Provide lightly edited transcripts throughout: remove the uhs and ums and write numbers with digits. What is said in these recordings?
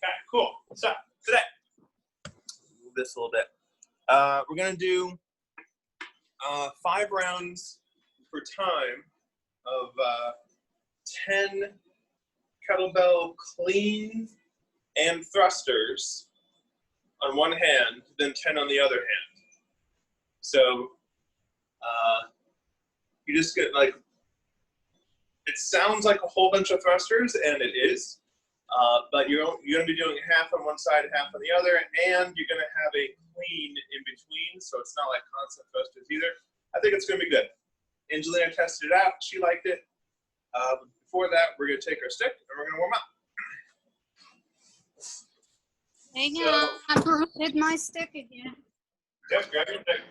Okay, cool. So today, move this a little bit. We're gonna do 5 rounds for time of 10 kettlebell clean and thrusters on one hand, then 10 on the other hand. So you just get like, it sounds like a whole bunch of thrusters, and it is, but you're gonna be doing half on one side, half on the other, and you're gonna have a clean in between, so it's not like constant thrusters either. I think it's gonna be good. Angelina tested it out, she liked it. Before that, we're gonna take our stick and we're gonna warm up. Hang on, Bruce hit my stick again. Yep, grab your stick.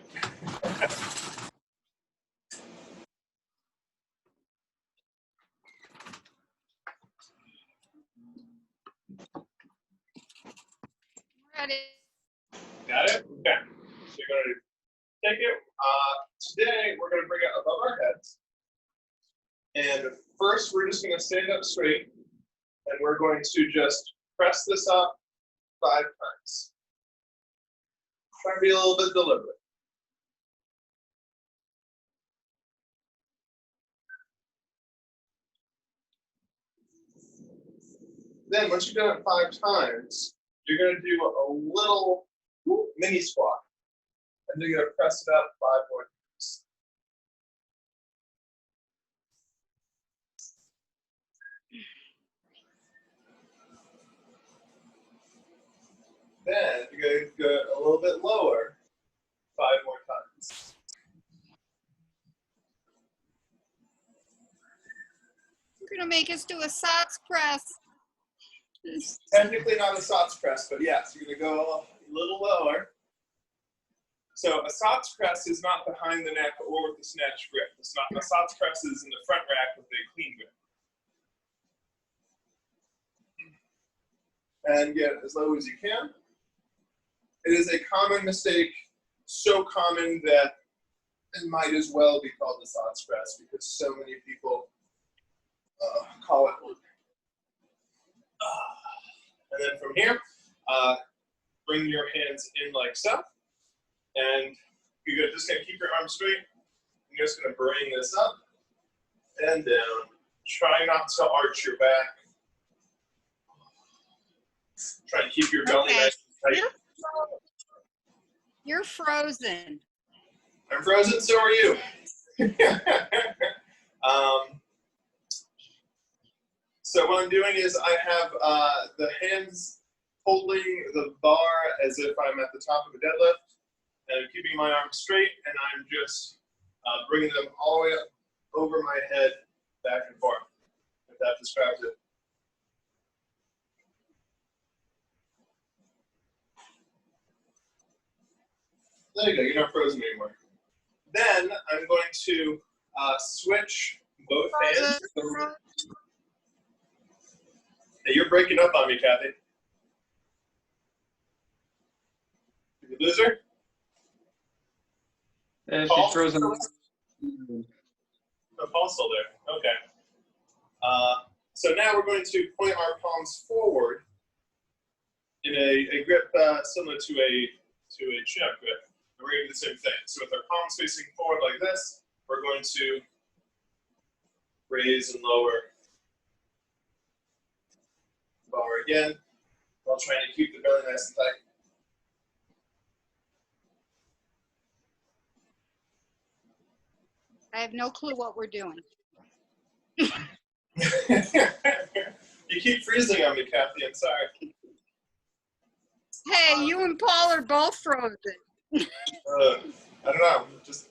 Ready. Got it? Okay. So you're going to take it. Today, we're going to bring it above our heads. And first, we're just going to stand up straight. And we're going to just press this up 5 times. Try to be a little bit deliberate. Then, once you've done it 5 times, you're going to do a little mini squat. And then you're going to press it up 5 more times. Then you're going to go a little bit lower 5 more times. You're gonna make us do a SOTS press. Technically not a SOTS press, but yes, you're going to go a little lower. So a SOTS press is not behind the neck or with the snatch grip. It's not, a SOTS press is in the front rack with a clean grip. And get as low as you can. It is a common mistake, so common that it might as well be called the SOTS press because so many people call it. And then from here, bring your hands in like so. And you're just going to keep your arms straight. You're just going to bring this up and down. Try not to arch your back. Try to keep your belly nice and tight. You're frozen. I'm frozen, so are you. So what I'm doing is I have the hands holding the bar as if I'm at the top of a deadlift, and I'm keeping my arms straight, and I'm just bringing them all the way up over my head, back and forth, if that describes it. There you go, you're not frozen anymore. Then I'm going to switch both hands. Hey, you're breaking up on me, Kathy. Did you lose her? Yeah, she's frozen. Oh, Paul's still there. Okay. So now we're going to point our palms forward in a grip similar to a chin-up grip. And we're going to do the same thing. So with our palms facing forward like this, we're going to raise and lower the bar again, while trying to keep the belly nice and tight. I have no clue what we're doing. You keep freezing on me, Kathy. I'm sorry. Hey, you and Paul are both frozen. I don't know. Just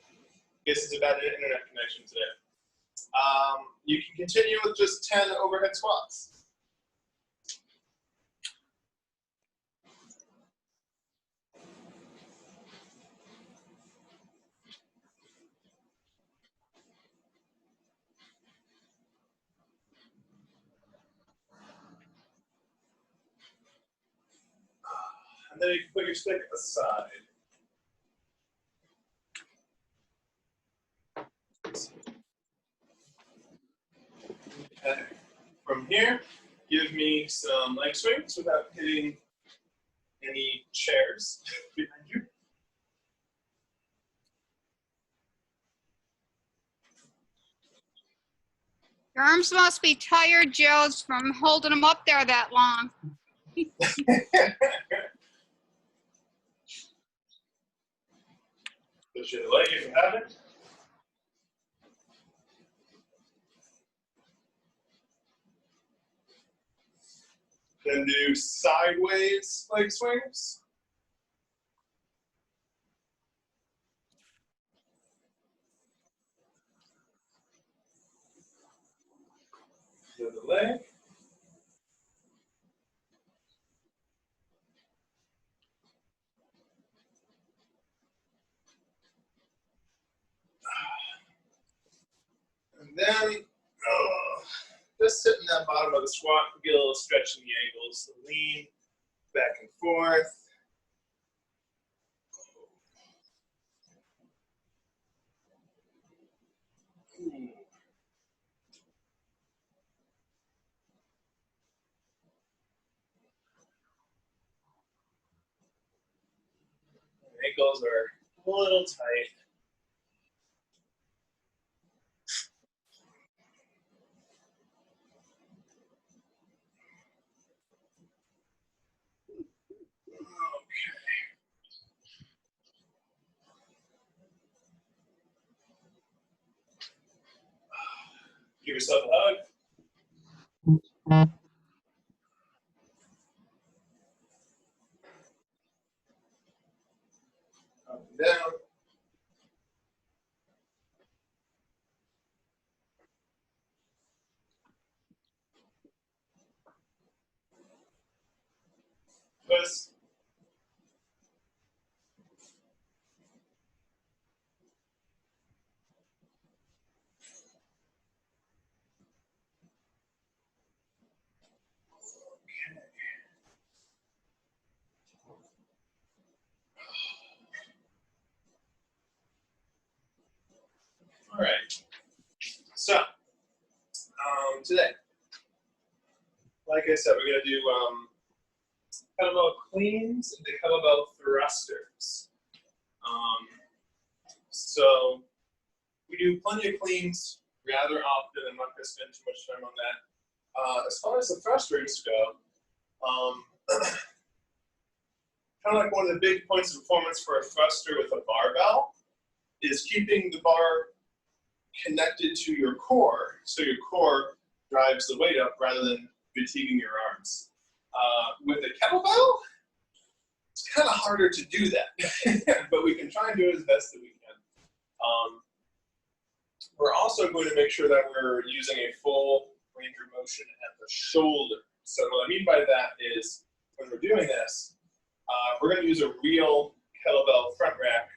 guess it's a bad internet connection today. You can continue with just 10 overhead squats. And then you can put your stick aside. Okay. From here, give give me some leg swings without hitting any chairs behind you. Your arms must be tired, Joe's, from holding them up there that long. Push your leg if you haven't. Then do sideways leg swings. The other leg. And then just sit in that bottom of the squat, get a little stretch in the ankles, lean back and forth. Ooh. Ankles are a little tight. Give yourself a hug. Up and down. Twist. All right. So today, like I said, we're going to do kettlebell cleans and the kettlebell thrusters. So we do plenty of cleans rather often. I'm not going to spend too much time on that. As far as the thrusters go, kind of like one of the big points of performance for a thruster with a barbell is keeping the bar connected to your core, so your core drives the weight up rather than fatiguing your arms. With a kettlebell, it's kind of harder to do that, but we can try and do it as best that we can. We're also going to make sure that we're using a full range of motion at the shoulder. So what I mean by that is when we're doing this, we're going to use a real kettlebell front rack,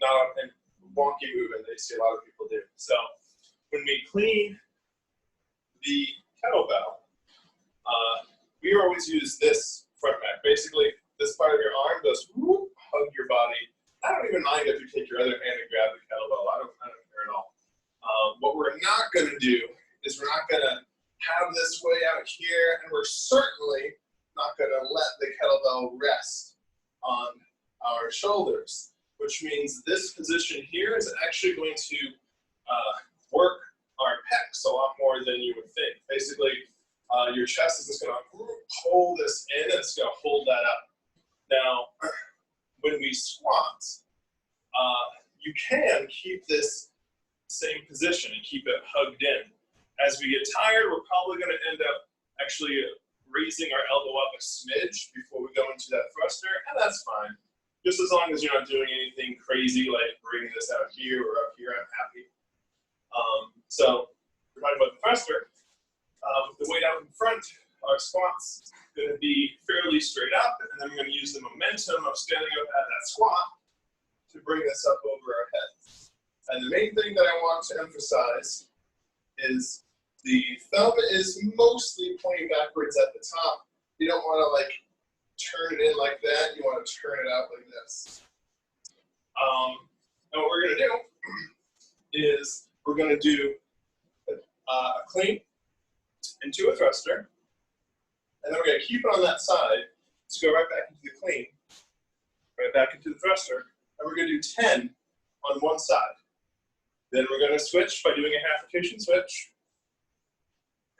not a wonky movement that you see a lot of people do. So when we clean the kettlebell, we always use this front rack. Basically, this part of your arm goes whoop, hug your body. I don't even mind if you take your other hand and grab the kettlebell. I don't care at all. What we're not going to do is we're not going to have this way out here, and we're certainly not going to let the kettlebell rest on our shoulders, which means this position here is actually going to work our pecs a lot more than you would think. Basically, your chest is just going to hold this in, and it's going to hold that up. Now, when we squat, you can keep this same position and keep it hugged in. As we get tired, we're probably going to end up actually raising our elbow up a smidge before we go into that thruster, and that's fine. Just as long as you're not doing anything crazy like bringing this out here or up here, I'm happy. So we're talking about the thruster. With the weight out in front, our squat's going to be fairly straight up, and then we're going to use the momentum of standing up at that squat to bring this up over our head. And the main thing that I want to emphasize is the thumb is mostly pointing backwards at the top. You don't want to like turn it in like that. You want to turn it out like this. And what we're going to do is we're going to do a clean into a thruster. And then we're going to keep it on that side. Let's go right back into the clean, right back into the thruster. And we're going to do 10 on one side. Then we're going to switch by doing a half rotation switch.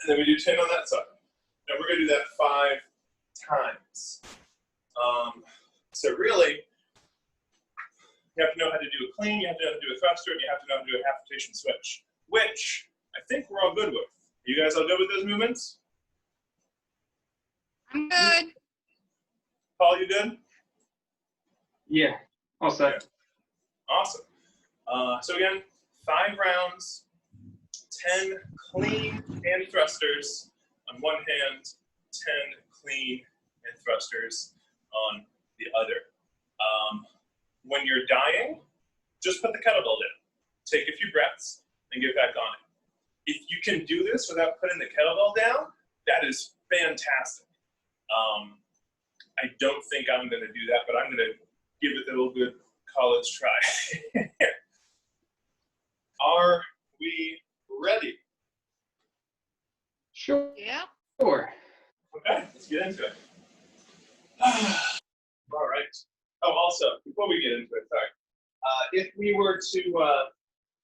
And then we do 10 on that side. And we're going to do that 5 times. So really, you have to know how to do a clean, you have to know how to do a thruster, and you have to know how to do a half rotation switch, which I think we're all good with. You guys all good with those movements? I'm good. Paul, you good? Yeah, all set. Awesome. So again, 5 rounds, 10 clean hand thrusters on one hand, 10 clean hand thrusters on the other. When you're dying, just put the kettlebell down. Take a few breaths and get back on it. If you can do this without putting the kettlebell down, that is fantastic. I don't think I'm going to do that, but I'm going to give it a little good college try. Are we ready? Sure. Yeah. Sure. Okay, let's get into it. All right. Oh, also, before we get into it, sorry. If we were to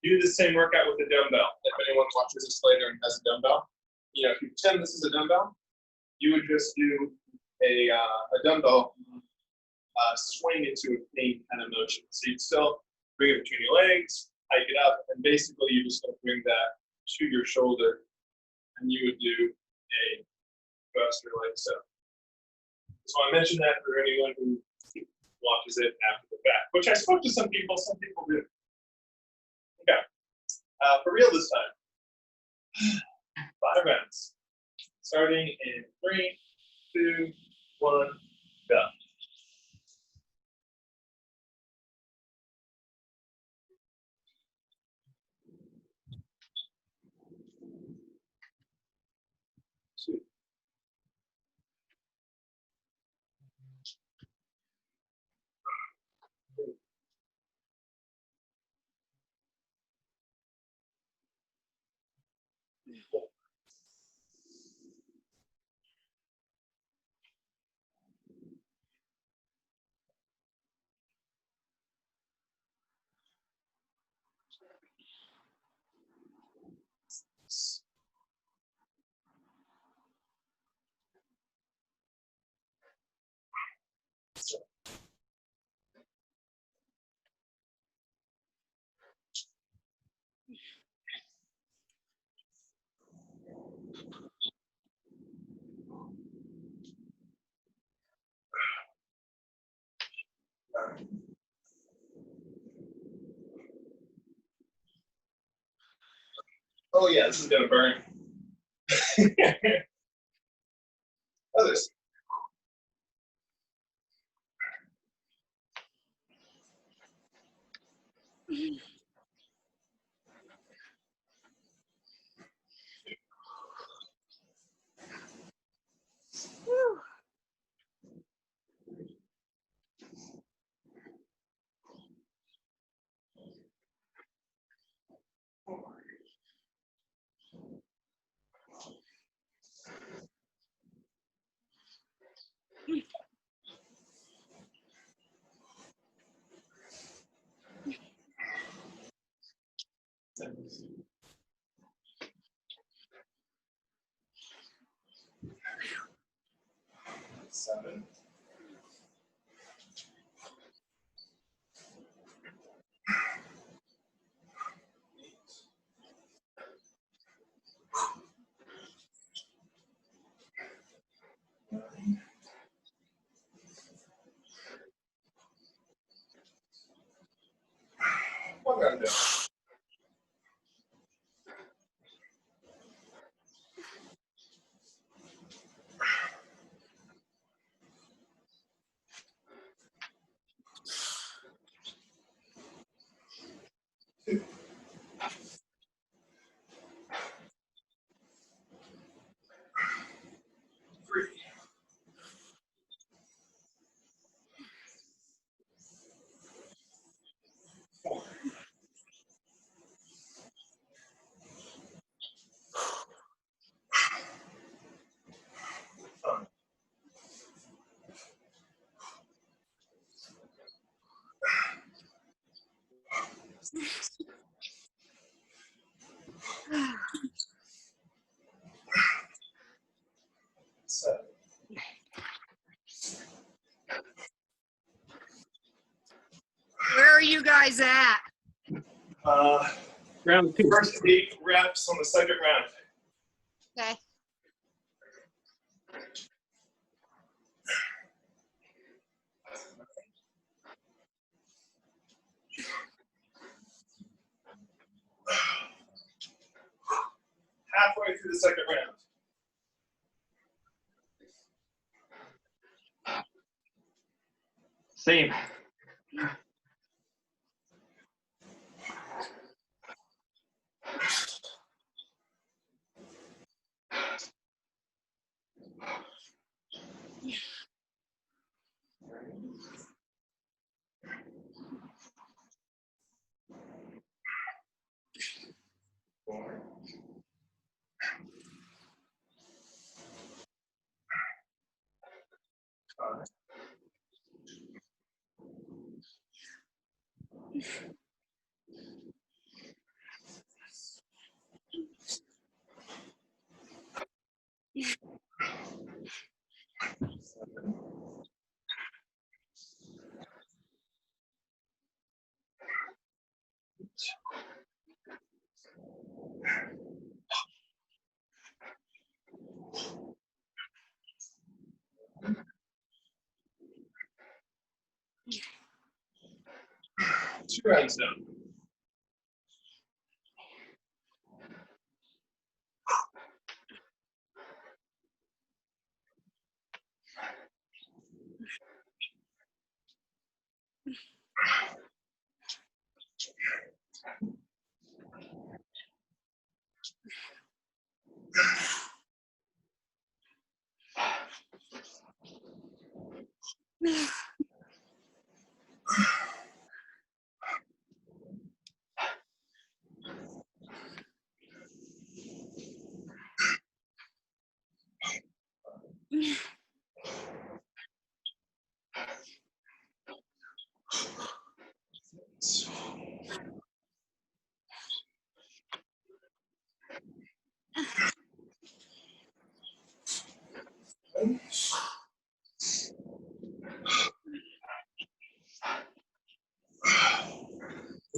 do the same workout with a dumbbell, if anyone watches this later and has a dumbbell, you know, if you pretend this is a dumbbell, you would just do a dumbbell swing into a clean kind of motion. So you'd still bring it between your legs, hike it up, and basically you're just going to bring that to your shoulder, and you would do a thruster like so. So I mentioned that for anyone who watches it after the fact, which I spoke to some people do. Okay, for real this time. 5 rounds, starting in 3, 2, 1, go. Oh yeah, this is gonna burn. Others. Whew. Seven. 9. One round down. 2. 3. Where are you guys at? Round 2. First 8 reps on the second round. Okay. Halfway through the second round. Same. Two rounds done.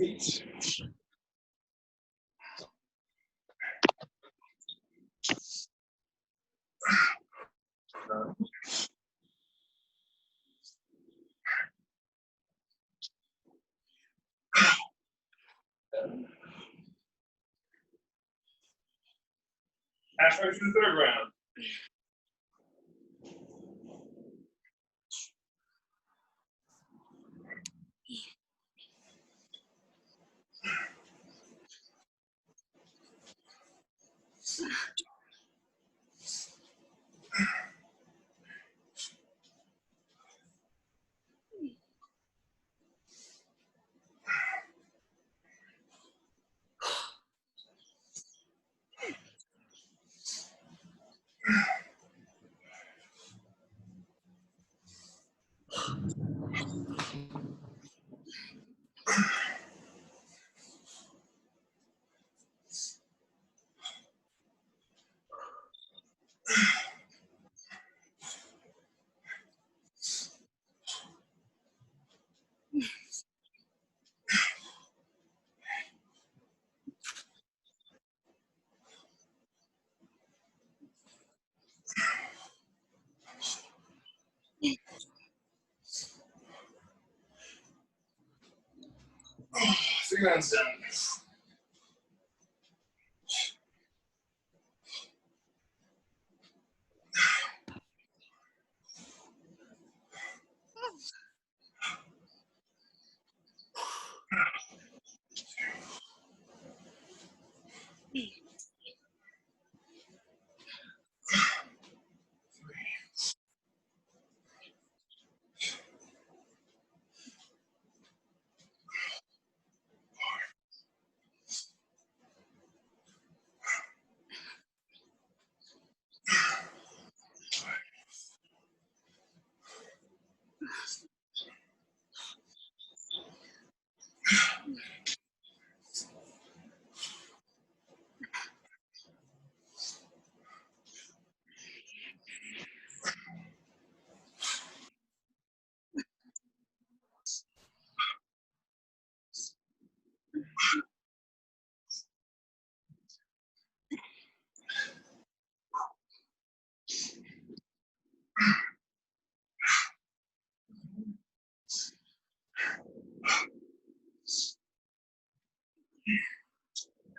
Eight. Halfway through the third round. Three rounds done.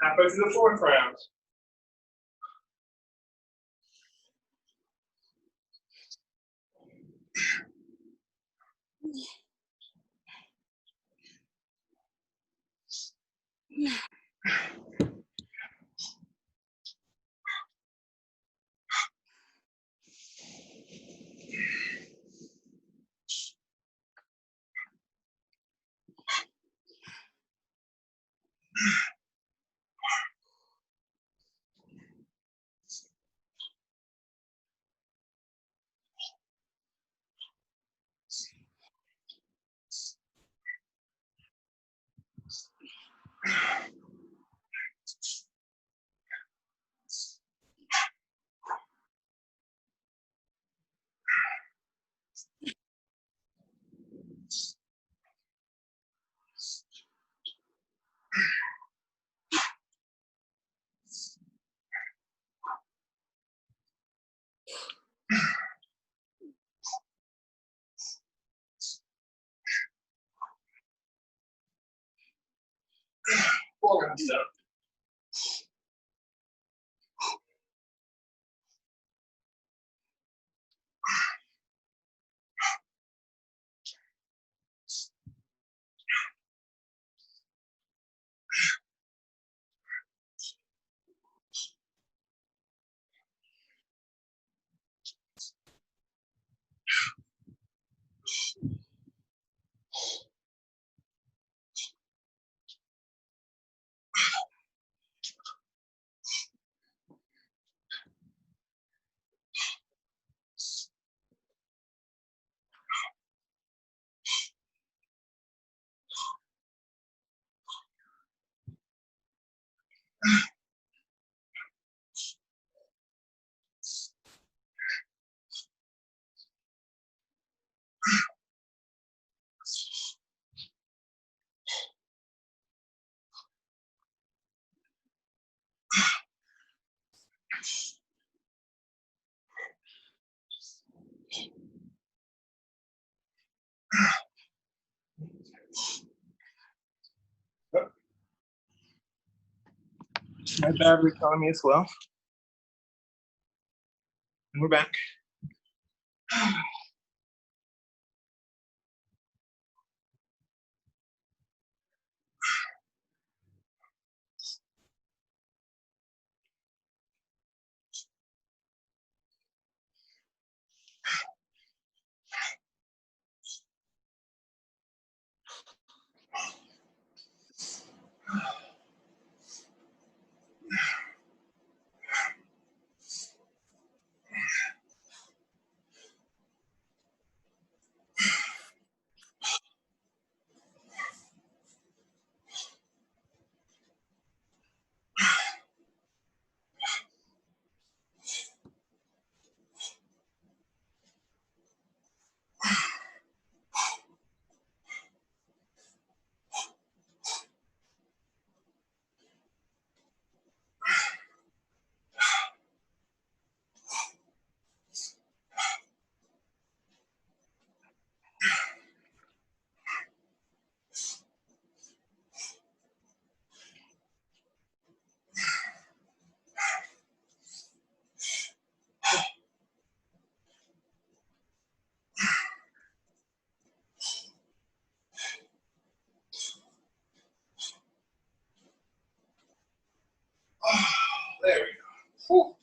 Halfway through the fourth round. Four rounds done. My battery telling me it's low. And we're back. Oh, there we go.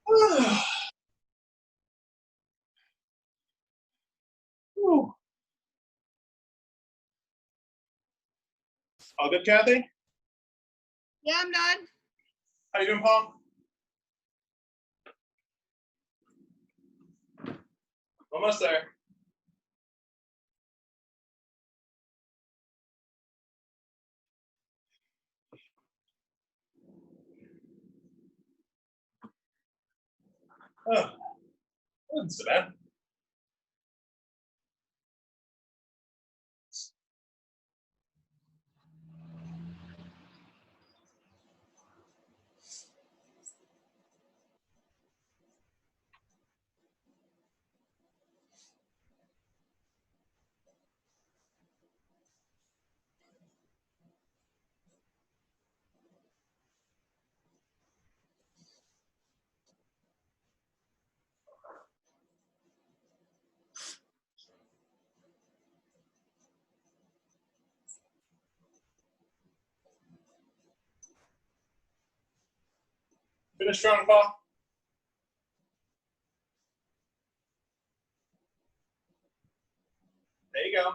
Whew. Whew. All good, Kathy? Yeah, I'm done. How you doing, Paul? Almost there. Oh, wasn't so bad. Finish strong, Paul. There you go.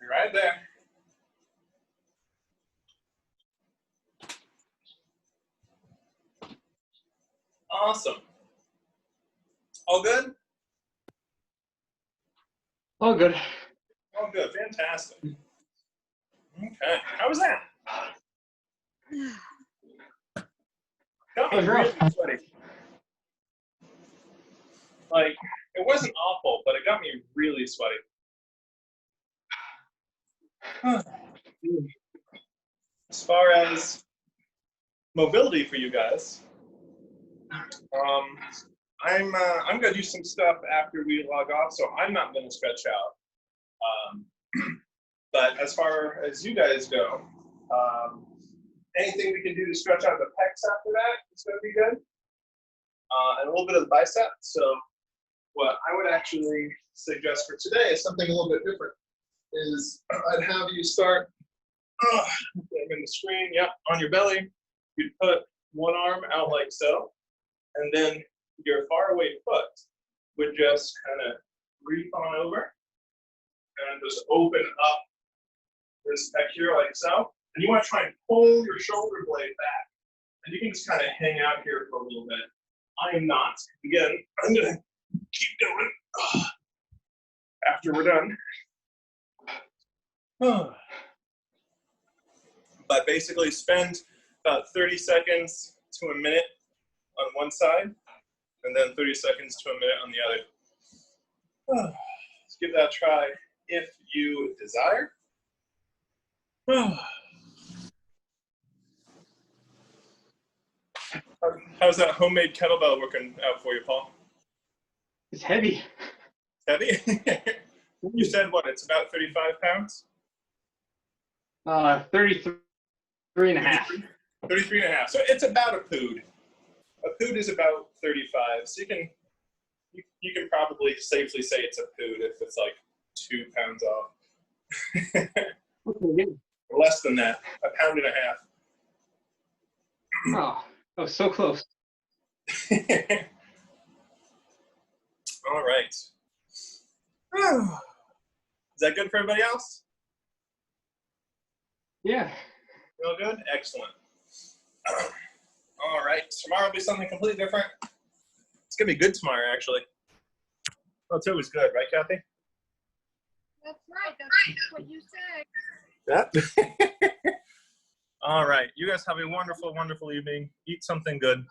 You're right there. Awesome. All good? All good. All good. Fantastic. Okay. How was that? Got me That was rough. really sweaty. Like, it wasn't awful, but it got me really sweaty. As far as mobility for you guys, I'm gonna do some stuff after we log off, so I'm not gonna stretch out. But as far as you guys go, anything we can do to stretch out the pecs after that is gonna be good, and a little bit of the bicep. So what I would actually suggest for today is something a little bit different. Is I'd have you start. I'm in the screen. Yep, on your belly. You'd put one arm out like so, and then your faraway foot would just kind of reach on over and just open up this back here like so. And you want to try and pull your shoulder blade back. And you can just kind of hang out here for a little bit. I am not. Again, I'm going to keep going after we're done. But basically spend about 30 seconds to a minute on one side, and then 30 seconds to a minute on the other. Let's give that a try if you desire. How's that homemade kettlebell working out for you, Paul? It's heavy. Heavy? You said what, it's about 35 pounds? 33 and a half. 33 and a half. So it's about a pood. A pood is about 35. So you can probably safely say it's a pood if it's like 2 pounds off. Okay. Less than that, a pound and a half. Oh, that was so close. All right. Is that good for everybody else? Yeah. Real good? Excellent. All right. Tomorrow will be something completely different. It's going to be good tomorrow, actually. Oh, it's always good, right, Kathy? That's right. That's what you say. Yeah. All right. You guys have a wonderful, wonderful evening. Eat something good.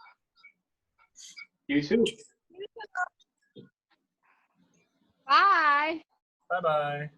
You too. Bye. Bye-bye.